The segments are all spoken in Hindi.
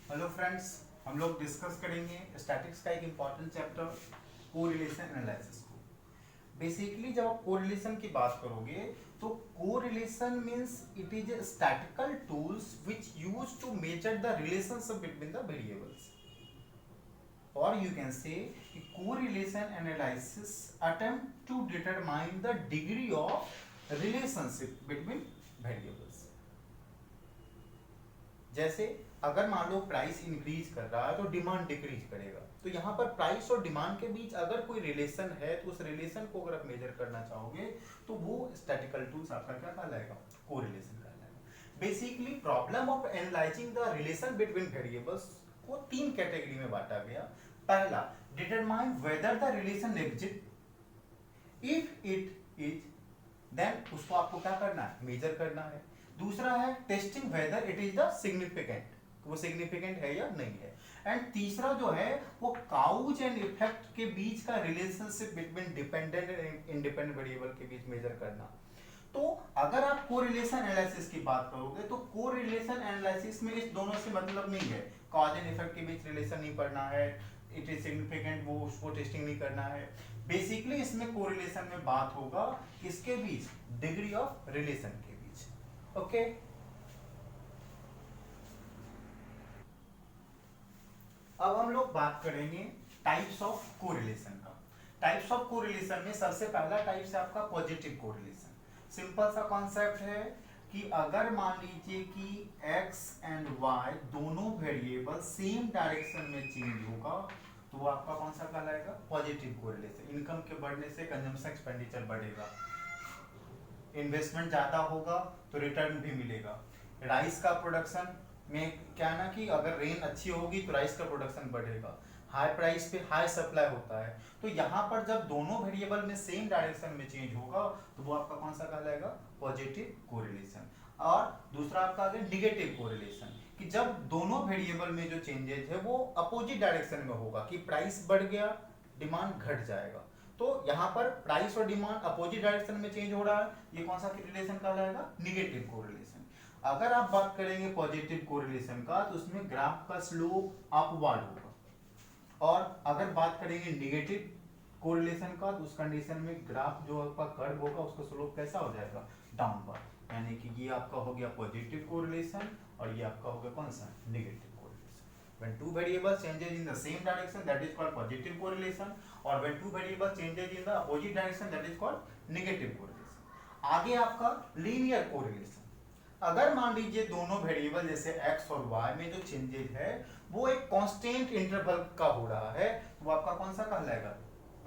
हेलो फ्रेंड्स, हम लोग डिस्कस करेंगे स्टैटिक्स का एक इम्पॉर्टेंट चैप्टर कोरिलेशन एनालिसिस को। बेसिकली जब आप कोरिलेशन की बात करोगे तो correlation means it is a statistical tools which use to measure the relationship between the variables, or you can say correlation analysis attempt to determine the degree of relationship between variables। जैसे अगर मान लो प्राइस इंक्रीज कर रहा है तो डिमांड डिक्रीज करेगा, तो यहाँ पर प्राइस और डिमांड के बीच अगर कोई रिलेशन है तो उस रिलेशन को अगर आप मेजर करना चाहोगे तो वो स्टैटिकल टूल्स आपका क्या कहलाएगा, कोरिलेशन कहलाएगा। Basically problem of analyzing the relation between variables को तीन कैटेगरी में बांटा गया। पहला, determine whether the relation exist, if it is then उसको आपको क्या करना है, मेजर करना है। दूसरा है testing whether it is the significant, वो सिग्निफिकेंट है या नहीं है। एंड तीसरा जो है वो काउज एंड इफेक्ट के बीच का relationship between dependent and independent variable के बीच मेजर करना। तो अगर आप कोरिलेशन एनालिसिस की बात करोगे तो कोरिलेशन एनालिसिस में इस दोनों से मतलब नहीं है, कॉज एंड इफेक्ट के बीच रिलेशन नहीं पढ़ना है, इट इज सिग्निफिकेंट वो उसको टेस्टिंग नहीं करना है। बेसिकली इसमें कोरिलेशन में बात होगा किसके बीच, डिग्री ऑफ रिलेशन के बीच। ओके अब हम लोग बात करेंगे टाइप्स ऑफ कोरिलेशन का। टाइप्स ऑफ कोरिलेशन में सबसे पहला टाइप है आपका पॉजिटिव कोरिलेशन। सिंपल सा कॉन्सेप्ट है कि अगर मान लीजिए कि x एंड y दोनों वेरिएबल सेम डायरेक्शन में चेंज होगा तो वो आपका कौन सा कहलाएगा, पॉजिटिव कोरिलेशन। इनकम के बढ़ने से कंजम्पशन एक्सपेंडिचर बढ़ेगा, इन्वेस्टमेंट ज्यादा होगा तो रिटर्न भी मिलेगा। राइस का प्रोडक्शन में क्या ना कि अगर रेन अच्छी होगी तो राइस का प्रोडक्शन बढ़ेगा, हाई प्राइस पे हाई सप्लाई होता है। तो यहाँ पर जब दोनों वेरिएबल में सेम डायरेक्शन में चेंज होगा तो वो आपका कौन सा कहलाएगा, पॉजिटिव कोरिलेशन। और दूसरा आपका आ गया निगेटिव कोरिलेशन, कि जब दोनों वेरिएबल में जो चेंजेस है वो अपोजिट डायरेक्शन में होगा, कि प्राइस बढ़ गया डिमांड घट जाएगा। तो यहाँ पर प्राइस और डिमांड अपोजिट डायरेक्शन में चेंज हो रहा है, ये कौन सा रिलेशन कहलाएगा, निगेटिव कोरिलेशन। अगर आप बात करेंगे पॉजिटिव कोरिलेशन का तो उसमें ग्राफ का स्लोप अपवर्ड होगा, और अगर बात करेंगे निगेटिव कोरिलेशन का तो उस कंडीशन में ग्राफ जो आपका कर्व होगा उसका स्लोप कैसा हो जाएगा, डाउनवर्ड। यानी कि ये आपका हो गया पॉजिटिव कोरिलेशन और ये आपका हो गया कौन सा, negative correlation. when two variables changes in the same direction that is called positive correlation, और when two variables changes in the opposite direction that is called negative correlation। आगे आपका लीनियर कोरिलेशन। अगर मान लीजिए दोनों वेरिएबल जैसे x और y में जो चेंजेस है वो एक कांस्टेंट इंटरवल का हो रहा है तो वो आपका कौन सा कहलाएगा,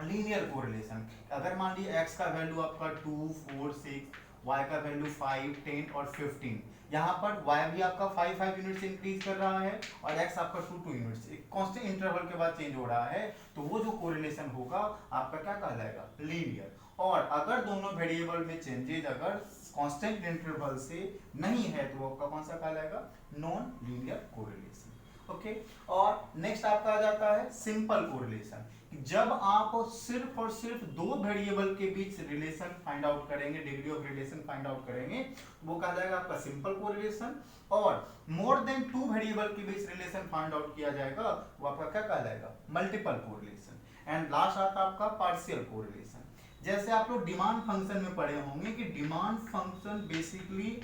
लीनियर कोरिलेशन। अगर मान लीजिए x का वैल्यू आपका 2, 4, 6, y का वैल्यू 5, 10 और 15, यहाँ पर y भी आपका 5 यूनिट से इंक्रीज कर रहा है और x आपका 2 यूनिट से, एक कांस्टेंट इंटरवल के बाद चेंज हो रहा है, तो वो जो कोरिलेशन होगा आपका क्या कहलाएगा, लीनियर। और अगर दोनों वेरिएबल में चेंजेस अगर कांस्टेंट इंटरवल से नहीं है तो आपका कौन सा कहलाएगा, नॉन लीनियर कोरिलेशन। ओके और नेक्स्ट आपका आ जाता है सिंपल कोरिलेशन। जब आप सिर्फ और सिर्फ दो वेरिएबल के बीच रिलेशन फाइंड आउट करेंगे, degree of relation find out करेंगे, वो कहलाएगा आपका सिंपल कोरिलेशन। और मोर देन टू वेरिएबल के बीच रिलेशन फाइंड आउट किया जाएगा वो आपका क्या कहलाएगा, मल्टीपल कोरिलेशन। एंड लास्ट आता है आपका पार्शियल कोरिलेशन। जैसे आप लोग डिमांड फंक्शन में पढ़े होंगे कि डिमांड फंक्शन बेसिकली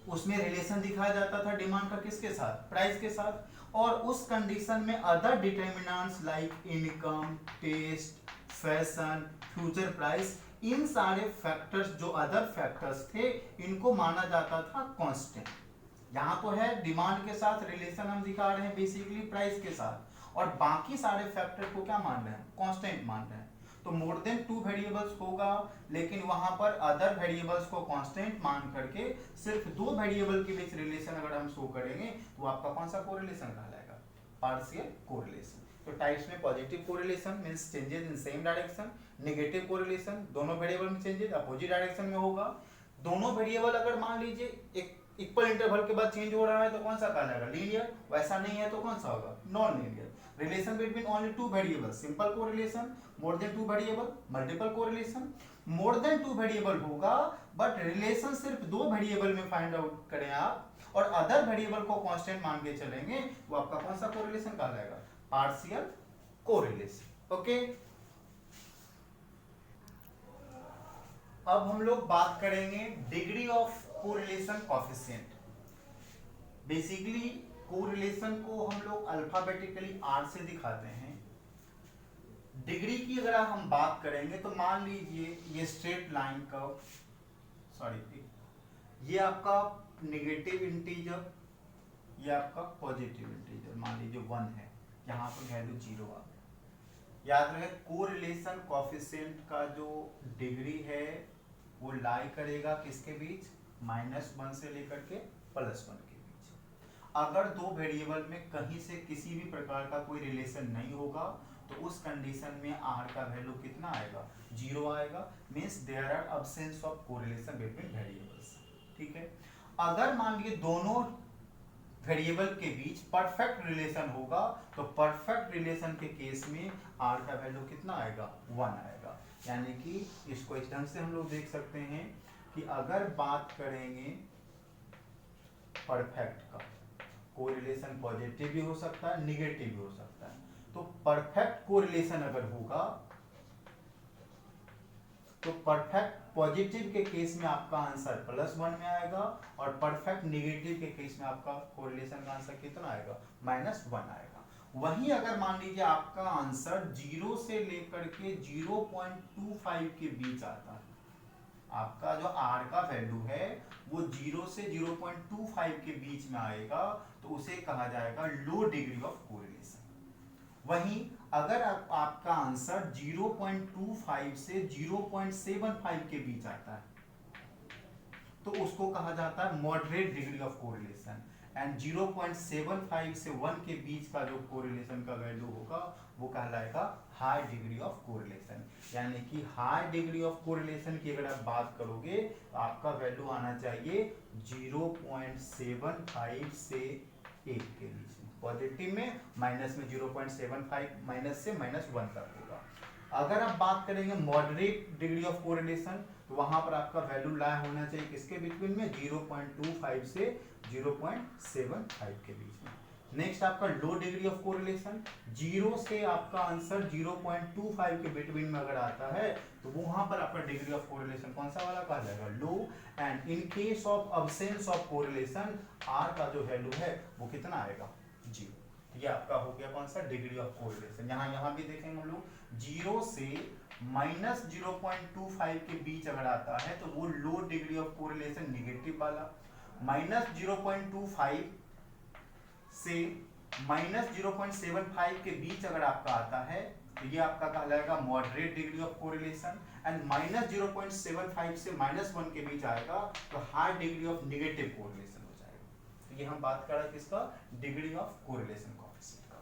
उसमें रिलेशन दिखाया जाता था डिमांड का किसके साथ, प्राइस के साथ। और उस कंडीशन में other determinants like income, taste, fashion, future price, इन सारे फैक्टर्स जो अदर फैक्टर्स थे इनको माना जाता था कांस्टेंट। यहाँ तो है डिमांड के साथ रिलेशन हम दिखा रहे हैं बेसिकली प्राइस के साथ, और बाकी सारे फैक्टर को क्या मान रहे हैं, कांस्टेंट मान रहे हैं। तो मोर देन टू वेरिएबल्स होगा लेकिन वहां पर अदर वेरिएबल्स को कांस्टेंट मान करके सिर्फ दो वेरिएबल के बीच रिलेशन अगर हम शो करेंगे तो आपका कौन सा कोरिलेशन कहलाएगा, पार्शियल कोरिलेशन। तो टाइप्स में positive correlation means changes in same direction, negative correlation दोनों वेरिएबल में चेंजेस अपोजिट डायरेक्शन में होगा। दोनों वेरिएबल अगर मान लीजिए एक इक्वल इंटरवल के बाद चेंज हो रहा है तो कौन सा कहलाएगा, लीनियर। वैसा नहीं है तो कौन सा होगा, non linear. Relation between only two variable, simple correlation. More than two variable, multiple correlation. More than two variable होगा बट रिलेशन सिर्फ दो वेरिएबल में फाइंड आउट करें आप और अदर वेरिएबल को कांस्टेंट मान के चलेंगे, वो आपका कौन सा कोरिलेशन कहलाएगा? Partial correlation. ओके, अब हम लोग बात करेंगे degree of correlation coefficient. Basically correlation को हम लोग अल्फाबेटिकली आर से दिखाते हैं। डिग्री की अगर हम बात करेंगे तो मान लीजिए ये स्ट्रेट लाइन का, सॉरी, ये आपका नेगेटिव इंटीजर, ये आपका पॉजिटिव इंटीजर, मान लीजिए 1 है, यहाँ पर वैल्यू 0 आ गया। याद रहे कोरिलेशन कोएफिशिएंट का जो डिग्री है वो लाई करेगा किसके बीच? -1 से लेकर के +1 के बीच। अगर दो वेरिएबल में कहीं से किसी भी प्रकार का कोई रिलेशन नहीं होगा तो उस कंडीशन में आर का वैल्यू कितना आएगा? 0 आएगा। Means there are absence of correlation between variables. ठीक है, अगर मान लीजिए दोनों वेरिएबल के बीच परफेक्ट रिलेशन होगा तो परफेक्ट रिलेशन के केस में आर का वैल्यू कितना आएगा? 1 आएगा। यानी कि इसको इस ढंग से हम लोग देख सकते हैं कि अगर बात करेंगे परफेक्ट का, कोरिलेशन पॉजिटिव भी हो सकता है, निगेटिव भी हो सकता है। तो परफेक्ट कोरिलेशन अगर होगा तो परफेक्ट पॉजिटिव के केस में आपका आंसर +1 में आएगा और परफेक्ट निगेटिव के केस में आपका कोरिलेशन का आंसर कितना आएगा? -1 आएगा। वहीं अगर मान लीजिए आपका आंसर 0 से लेकर के 0.25 के बीच आता है, आपका जो आर का वैल्यू है वो 0 से 0.25 के बीच में आएगा तो उसे कहा जाएगा लो डिग्री ऑफ कोरिलेशन। वहीं अगर आपका आंसर 0.25 से 0.75 के बीच आता है तो उसको कहा जाता है moderate degree of correlation. And 0.75 से 1 के बीच का जो कोरिलेशन का वैल्यू होगा वो कहलाएगा हाई डिग्री ऑफ कोरिलेशन। यानी कि हाई डिग्री ऑफ कोरिलेशन की अगर आप बात करोगे तो आपका वैल्यू आना चाहिए 0.75 से 1 के बीच में, पॉजिटिव में, माइनस में 0.75, माइनस से -1 तक होगा। अगर आप बात करेंगे मॉडरेट डिग्री ऑफ कोरिलेशन तो वहां पर आपका वैल्यू लाई होना चाहिए किसके बिटवीन में? 0.25 से 0.75 के बीच में। नेक्स्ट आपका लो डिग्री ऑफ कोरिलेशन, 0 से आपका आंसर 0.25 के बिटवीन में अगर आता है तो वहां पर आपका डिग्री ऑफ कोरिलेशन कौन सा वाला कहा जाएगा? लो। And in case of absence of correlation R का जो वैल्यू है वो कितना आएगा? 0। ये आपका हो गया कौन सा? Degree of correlation. यहाँ भी देखेंगे हम लोग 0 से -0.25 के बीच अगर आता है तो वो लो डिग्री ऑफ कोरिलेशन निगेटिव वाला, -0.25 से -0.75 के बीच अगर आपका आता है तो ये आपका कहलाएगा moderate degree of correlation. And -0.75 से -1 के बीच आएगा तो high degree of negative correlation हो जाएगा। तो ये हम बात कर रहे हैं किसका? डिग्री ऑफ कोरिलेशन कोएफिशिएंट का।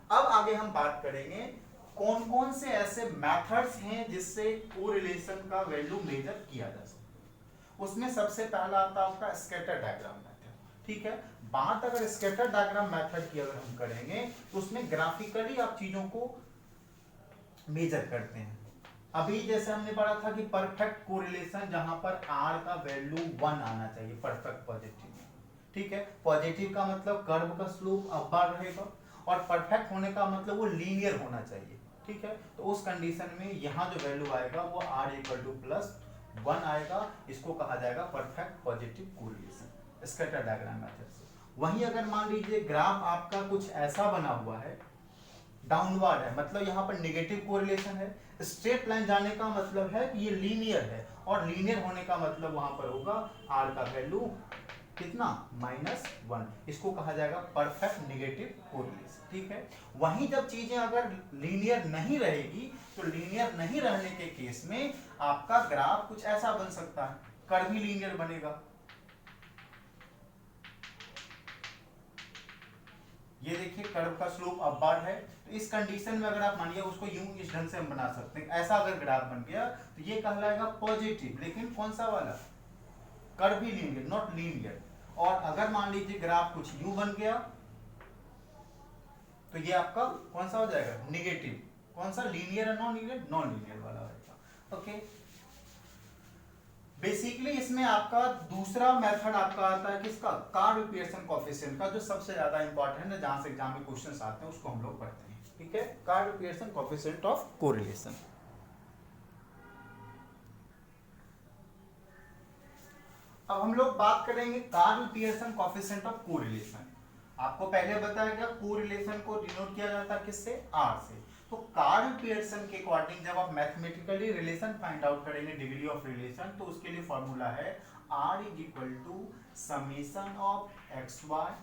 अब आगे हम बात करेंगे कौन कौन से ऐसे मेथड्स हैं जिससे कोरिलेशन का वैल्यू मेजर किया जा सकता है। उसमें सबसे पहला आता है आपका स्कैटर डायग्राम मेथड। ठीक है, बात अगर स्कैटर डायग्राम मेथड की अगर हम करेंगे तो उसमें ग्राफिकली आप चीजों को मेजर करते हैं। अभी जैसे हमने पढ़ा था कि परफेक्ट कोरिलेशन जहां पर आर का वैल्यू 1 आना चाहिए परफेक्ट पॉजिटिव में। ठीक है, पॉजिटिव का मतलब कर्व का स्लोप अपवर्ड रहेगा और परफेक्ट होने का मतलब वो लीनियर होना चाहिए। ठीक है, तो उस कंडीशन में यहाँ जो वैल्यू आएगा वो r = +1 आएगा। इसको कहा जाएगा perfect positive correlation scatter diagram method से। वहीं अगर मान लीजिए ग्राफ आपका कुछ ऐसा बना हुआ है, डाउनवर्ड है, मतलब यहाँ पर नेगेटिव कोरिलेशन है। स्ट्रेट लाइन जाने का मतलब है कि ये लीनियर है और लीनियर होने का मतलब वहां पर होगा r का वैल्यू कितना? -1। इसको कहा जाएगा परफेक्ट नेगेटिव कोरिलेशन। ठीक है, वहीं जब चीजें अगर लीनियर नहीं रहेगी तो लीनियर नहीं रहने के केस में आपका ग्राफ कुछ ऐसा बन सकता है, कर्वी लीनियर बनेगा। ये देखिए कर्व का स्लोप अपवर्ड है, तो इस कंडीशन में अगर आप मानिए उसको यूं इस ढंग से हम बना सकते हैं। ऐसा अगर ग्राफ बन गया तो ये कहलाएगा पॉजिटिव, लेकिन कौन सा वाला? Curvy linear, not linear. और अगर मान लीजिए ग्राफ कुछ यूं बन गया तो ये आपका कौन सा हो जाएगा? बेसिकली इसमें आपका दूसरा मेथड आपका आता है किसका, कार्ल पियर्सन कोएफिशिएंट का, जो सबसे ज्यादा इंपॉर्टेंट है, जहां से एग्जाम में क्वेश्चंस आते हैं उसको हम लोग पढ़ते हैं, ठीक है। Karl Pearson coefficient of correlation. अब हम लोग बात करेंगे Karl Pearson coefficient of correlation. आपको पहले बताया गया कोरिलेशन को डिनोट किया जाता है किससे, आर से। तो कार्ल पियर्सन के अकॉर्डिंग जब आप मैथमेटिकली रिलेशन फाइंड आउट करेंगे, डिग्री ऑफ रिलेशन, तो उसके लिए फॉर्मूला है R is equal to summation of x Y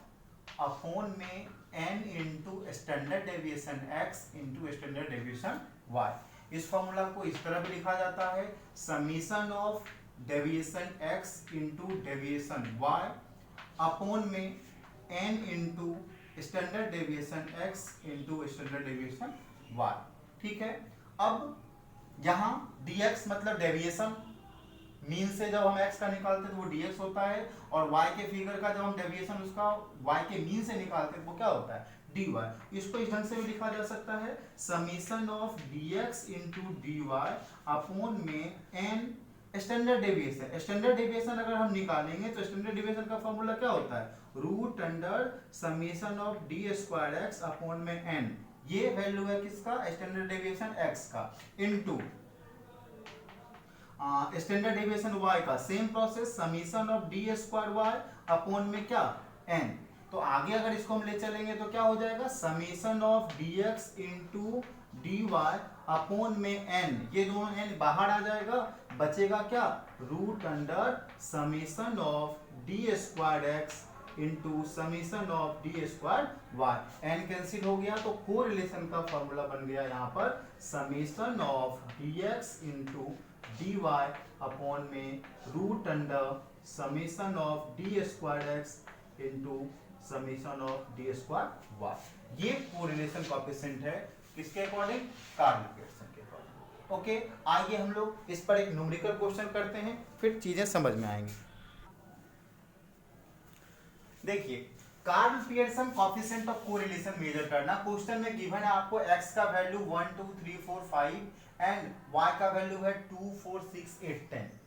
upon में n into standard deviation x into standard deviation y। इस फॉर्मूला को इस तरह भी लिखा जाता है summation of deviation x into deviation y upon में n into standard deviation x into standard deviation y, ठीक है। अब यहाँ dx मतलब डेविएशन, मीन से जब हम x का निकालते हैं तो वो dx होता है, और y के फिगर का जब हम डेविएशन उसका y के मीन से निकालते हैं वो क्या होता है, dy। इसको इस ढंग से भी लिखा जा सकता है summation of dx into dy upon में n standard deviation. Standard deviation अगर हम निकालेंगे तो स्टैंडर्ड डेविएशन का फॉर्मूला क्या होता है, root under summation of D square x upon में n, ये वैल्यू है किसका, स्टैंडर्ड डेविएशन x का, इनटू स्टैंडर्ड डेविएशन y का, same process summation of D square y upon में क्या, n। तो आगे अगर इसको हम ले चलेंगे तो क्या हो जाएगा, summation of dx into D Y upon में n, ये दोनों n बाहर आ जाएगा, बचेगा क्या, root under summation of D square x into summation of D square y, n cancel हो गया, तो कोरिलेशन का फॉर्मूला बन गया यहाँ पर summation of dx into D Y upon में root under summation of D square x into summation of D square Y. ये कोरिलेशन कोएफिशिएंट है किसके अकॉर्डिंग, कार्ल पियर्सन के अकॉर्डिंग। ओके, आइए हम लोग इस पर एक न्यूमेरिकल क्वेश्चन करते हैं, फिर चीजें समझ में आएंगी। देखिए, Karl Pearson coefficient of correlation measure करना। क्वेश्चन में गिवन है आपको x का वैल्यू 1 2 3 4 5 एंड y का वैल्यू है 2 4 6 8 10।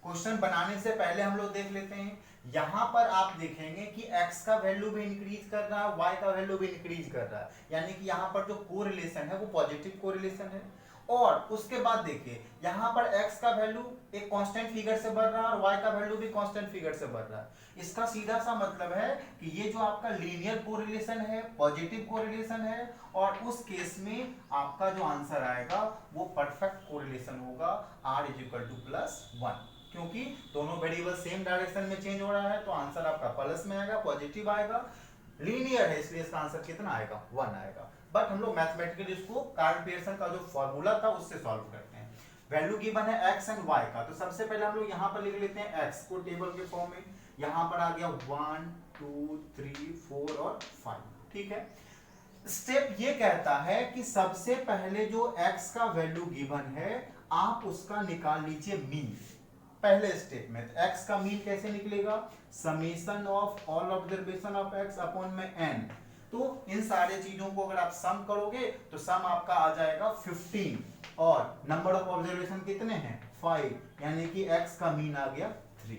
क्वेश्चन बनाने से पहले हम लोग देख लेते हैं, यहां पर आप देखेंगे कि x का वैल्यू भी इंक्रीज कर रहा है, y का वैल्यू भी इंक्रीज कर रहा है, यानी कि यहां पर जो कोरिलेशन है वो पॉजिटिव कोरिलेशन है। और उसके बाद देखिए यहां पर x का वैल्यू एक कांस्टेंट फिगर से बढ़ रहा है और y का वैल्यू भी कांस्टेंट फिगर से बढ़ रहा है। इसका सीधा सा मतलब है कि ये जो आपका लीनियर कोरिलेशन है, पॉजिटिव कोरिलेशन है, और उस केस में आपका जो आंसर आएगा वो परफेक्ट कोरिलेशन होगा, r इज इक्वल टू +1, क्योंकि दोनों वेरिएबल सेम डायरेक्शन में चेंज हो रहा है, तो आंसर आपका प्लस में आएगा, पॉजिटिव आएगा, लीनियर है इसलिए इसका आंसर कितना आएगा, 1 आएगा। बट हम लोग मैथमेटिकली इसको कार्ल पियर्सन का जो फॉर्मूला था उससे सॉल्व करते हैं। वैल्यू गिवन है x एंड y का, तो सबसे पहले हम लोग यहाँ पर लिख लेते हैं x को टेबल के फॉर्म में, यहाँ पर आ गया 1 2 3 4 और 5, ठीक है। स्टेप ये कहता है कि सबसे पहले जो x का वैल्यू गिवन है आप उसका निकाल लीजिए मीन। पहले स्टेप में तो x का मीन कैसे निकलेगा, summation of all observation of x upon में n। तो इन सारे चीजों को अगर आप सम करोगे तो सम आपका आ जाएगा 15, और नंबर ऑफ ऑब्जर्वेशन कितने हैं, 5, यानी कि x का मीन आ गया 3।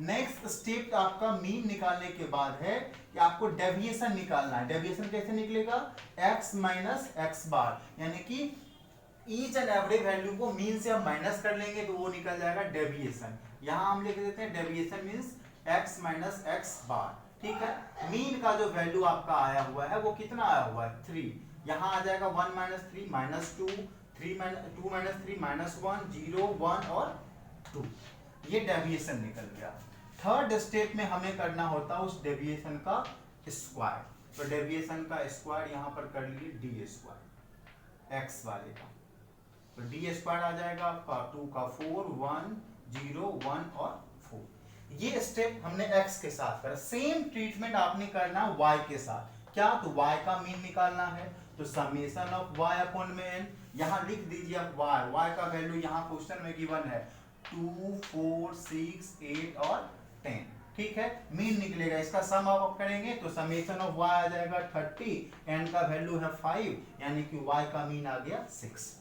नेक्स्ट स्टेप आपका मीन निकालने के बाद है कि आपको डेविएशन निकालना है। डेविएशन कैसे निकलेगा, x माइनस एक्स बार, यानी कि ईच एंड एवरी वैल्यू को मीन से हम माइनस कर लेंगे तो वो निकल जाएगा डेविएशन। यहां हम लिख देते हैं deviation means x minus X bar, ठीक है। मीन का जो वैल्यू आपका आया हुआ है वो कितना आया हुआ है, 3। यहां आ जाएगा 1 माइनस 3 माइनस 2, 2 माइनस 3 माइनस 1, 0 1 और 2, ये डेविएशन निकल गया। थर्ड स्टेप में हमें करना होता है उस डेविएशन का स्क्वायर, तो डेविएशन का स्क्वायर यहां पर कर लिए डी स्क्वायर एक्स वाले का, तो डी स्क्वायर आ जाएगा आपका 2 का 4 1 0 1 और 4। ये स्टेप हमने x के साथ करा। सेम ट्रीटमेंट आपने करना y के साथ। क्या, तो y का मीन निकालना है, तो समेशन ऑफ y अपॉन में n, यहां लिख दीजिए आप y का वैल्यू यहां क्वेश्चन में गिवन है 2 4 6 8 और 10, ठीक है। मीन निकलेगा, इसका सम आप करेंगे तो समेशन ऑफ y आ जाएगा 30, n का वैल्यू है 5, यानी कि y का मीन आ गया 6।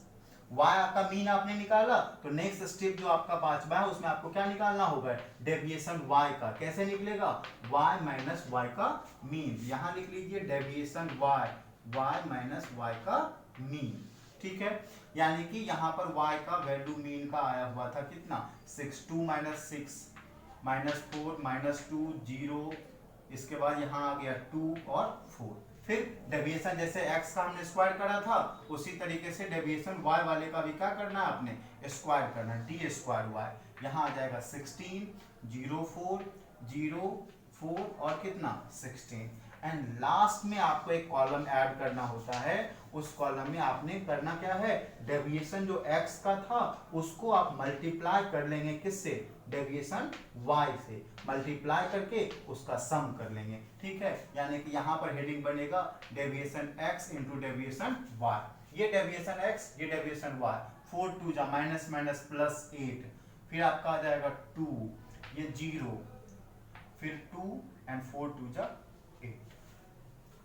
y आपका मीन आपने निकाला, तो नेक्स्ट स्टेप जो आपका 5वां है उसमें आपको क्या निकालना होगा, डेविएशन y का। कैसे निकलेगा, y माइनस y का मीन। यहां लिख लीजिए डेविएशन y माइनस y का मीन। ठीक है, यानी कि यहाँ पर y का वैल्यू मीन का आया हुआ था कितना, 6, 2 माइनस 6 माइनस 4 माइनस 2 0, इसके बाद यहाँ आ गया 2 और 4। फिर डेविएशन जैसे x का हमने स्क्वायर करा था उसी तरीके से डेविएशन y वाले का भी क्या करना है, आपने स्क्वायर करना है, डी स्क्वायर y। यहाँ आ जाएगा 16 0 4 0 4 और कितना 16। एंड लास्ट में आपको एक कॉलम ऐड करना होता है, उस कॉलम में आपने करना क्या है, डेविएशन जो x का था उसको आप मल्टीप्लाई कर लेंगे किससे, डेविएशन y से, मल्टीप्लाई करके उसका सम कर लेंगे। ठीक है, यानी कि यहाँ पर हेडिंग बनेगा deviation x into deviation y। ये डेविएशन x, ये डेविएशन y, 4 2 जा माइनस माइनस प्लस 8, फिर आपका आ जाएगा 2, ये 0, फिर 2 एंड 4 2 जा 8।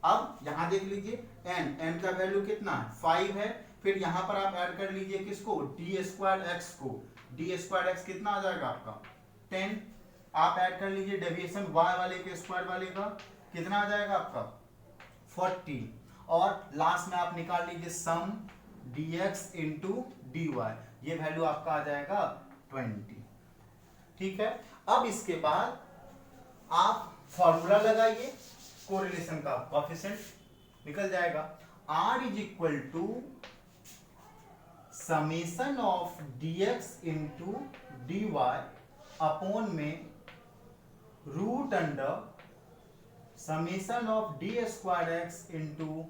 अब यहां देख लीजिए n का वैल्यू कितना है, 5 है। फिर यहां पर आप ऐड कर लीजिए किसको, डी स्क्वायर एक्स को। डी स्क्वायर एक्स कितना आ जाएगा आपका 10। आप ऐड कर लीजिए डेविएशन y वाले के स्क्वायर वाले का, कितना आ जाएगा आपका 40। और लास्ट में आप निकाल लीजिए सम dx इंटू dy, ये वैल्यू आपका आ जाएगा 20। ठीक है, अब इसके बाद आप फॉर्मूला लगाइए, कोरिलेशन का कोएफिशिएंट निकल जाएगा, r is equal to summation of dx into dy upon में root under summation of D square x into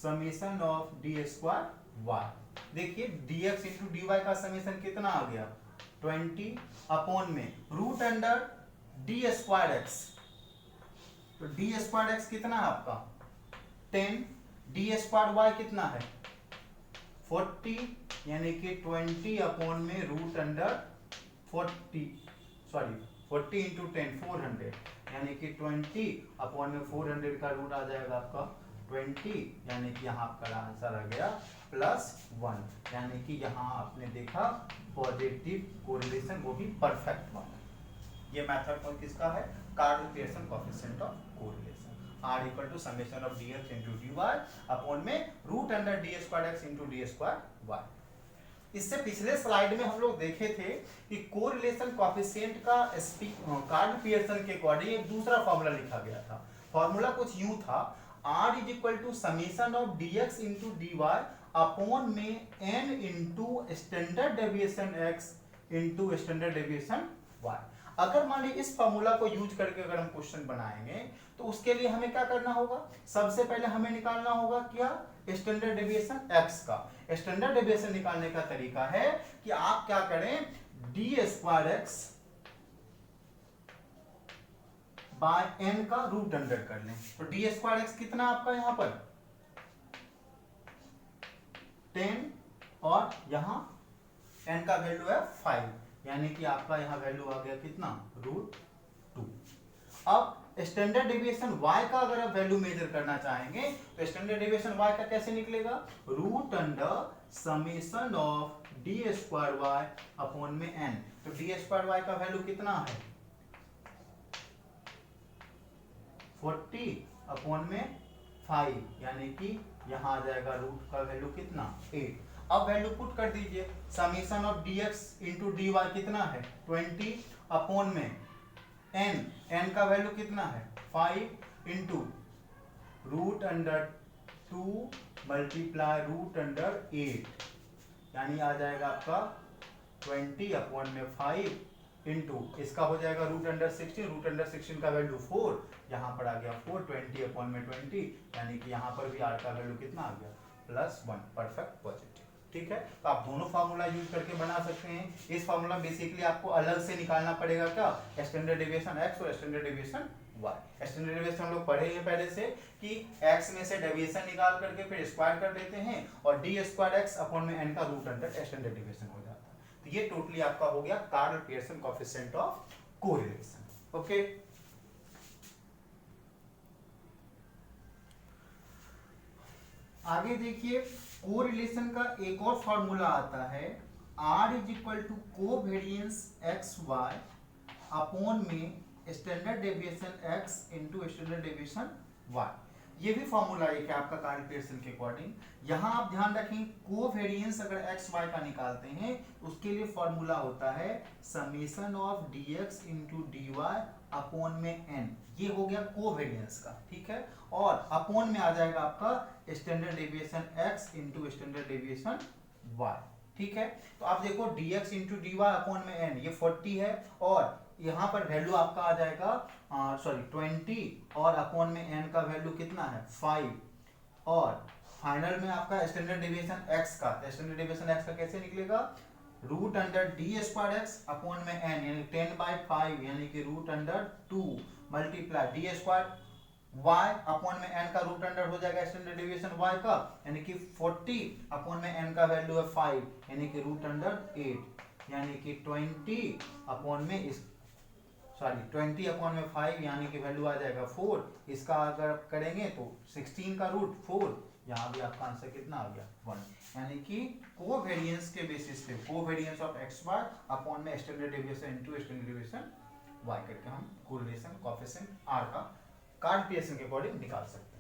summation of D square Y. देखिए dx इंटू डी वाई का समेशन कितना आ गया 20 अपॉन में root under D square X, तो डी स्क्वायर एक्स कितना है आपका 10, डी स्क्वायर वाई कितना है 40, यानी कि 20 अपॉन में रूट अंडर 40 इंटू 10 400, यानी कि 20 अपॉन में 400 का रूट आ जाएगा आपका 20, यानी कि यहाँ आपका आंसर आ गया +1, यानी कि यहाँ आपने देखा पॉजिटिव कोरिलेशन, वो भी परफेक्ट वाला। ये मेथड कौन किसका है, Karl Pearson coefficient of correlation, r equal to summation of dx into dy upon में root under D square x into D square Y. इससे पिछले स्लाइड में हम लोग देखे थे कि कोरिलेशन कोएफिशिएंट का कार्ल पियर्सन के अकॉर्डिंग एक दूसरा फॉर्मूला लिखा गया था। फॉर्मूला कुछ यूं था, r is equal to summation of dx into dy upon में n into standard deviation x into standard deviation y। अगर मान लीजिए इस फॉर्मूला को यूज करके अगर हम क्वेश्चन बनाएंगे तो उसके लिए हमें क्या करना होगा, सबसे पहले हमें निकालना होगा क्या, स्टैंडर्ड डेविएशन x का। स्टैंडर्ड डेविएशन निकालने का तरीका है कि आप क्या करें, d square x by n का रूट अंडर कर लें। तो डी स्क्वायर एक्स कितना आपका यहाँ पर 10 और यहाँ n का वैल्यू है 5, यानी कि आपका यहाँ वैल्यू आ गया कितना √2। अब स्टैंडर्ड डेविएशन y का अगर आप वैल्यू मेजर करना चाहेंगे तो स्टैंडर्ड डेविएशन y का कैसे निकलेगा, root under summation of D square y upon में n। तो डी स्क्वायर y का वैल्यू कितना है 40 अपॉन में 5, यानी कि यहाँ आ जाएगा रूट का वैल्यू कितना 8। अब वैल्यू पुट कर दीजिए, summation of dx into D y कितना है 20 अपॉन में n का वैल्यू कितना है 5 into root under 2 multiply root under 8, यानी आ जाएगा आपका 20 अपॉन में 5 इंटू इसका हो जाएगा रूट अंडर 16 का वैल्यू 4, यहाँ पर आ गया 4, 20 अपॉन में 20, यानी कि यहाँ पर भी r का वैल्यू कितना आ गया +1, परफेक्ट पॉजिटिव। ठीक है, तो आप दोनों फार्मूला यूज करके बना सकते हैं। इस फार्मूला बेसिकली आपको अलग से निकालना पड़ेगा क्या, स्टैंडर्ड डेविएशन x और standard deviation y। Standard deviation हम लोग पढ़े हैं पहले से कि x में से डेविएशन निकाल करके फिर स्क्वायर कर देते हैं और डी स्क्वायर एक्स अपॉन में n का रूट अंडर स्टैंडर्ड डेविएशन हो जाता है। तो ये टोटली आपका हो गया Karl Pearson coefficient of correlation. Okay, आगे देखिए कोरिलेशन का एक और फॉर्मूला आता है, R is equal to covariance X Y upon में standard deviation x into standard deviation y। ये भी फॉर्मूला एक है आपका कार्ल पियर्सन के अकॉर्डिंग। यहाँ आप ध्यान रखें, कोवेरियंस अगर x y का निकालते हैं उसके लिए फॉर्मूला होता है summation of dx into dy upon में n। ये हो गया कोवेरियंस का, ठीक है। और अपॉन में आ जाएगा आपका standard deviation x into standard deviation y, ठीक है। तो आप देखो dx into D Y upon में n, ये 40 है, और यहाँ पर वैल्यू आपका आ जाएगा 20, और अपॉन में n का वैल्यू कितना है 5, और फाइनल में आपका स्टैंडर्ड डेविएशन x का, स्टैंडर्ड डेविएशन x का कैसे निकलेगा, root under D square x upon में n, यानी 10/5 यानी कि root under 2 multiply d square y upon में n का रूट अंडर हो जाएगा स्टैंडर्ड डेविएशन y का, यानी कि 40 अपॉन में n का वैल्यू है 5 यानी कि रूट अंडर 8, यानी कि 20 अपॉन में 5 यानी कि वैल्यू आ जाएगा 4। इसका अगर करेंगे तो 16 का रूट 4, यहाँ भी आपका आंसर कितना आ गया 1। यानी कि कोवेरियंस के बेसिस पे covariance of x Y upon में standard deviation into standard deviation y करके हम कोरिलेशन कोएफिशिएंट r का कार्ल पियर्सन के अकॉर्डिंग निकाल सकते हैं।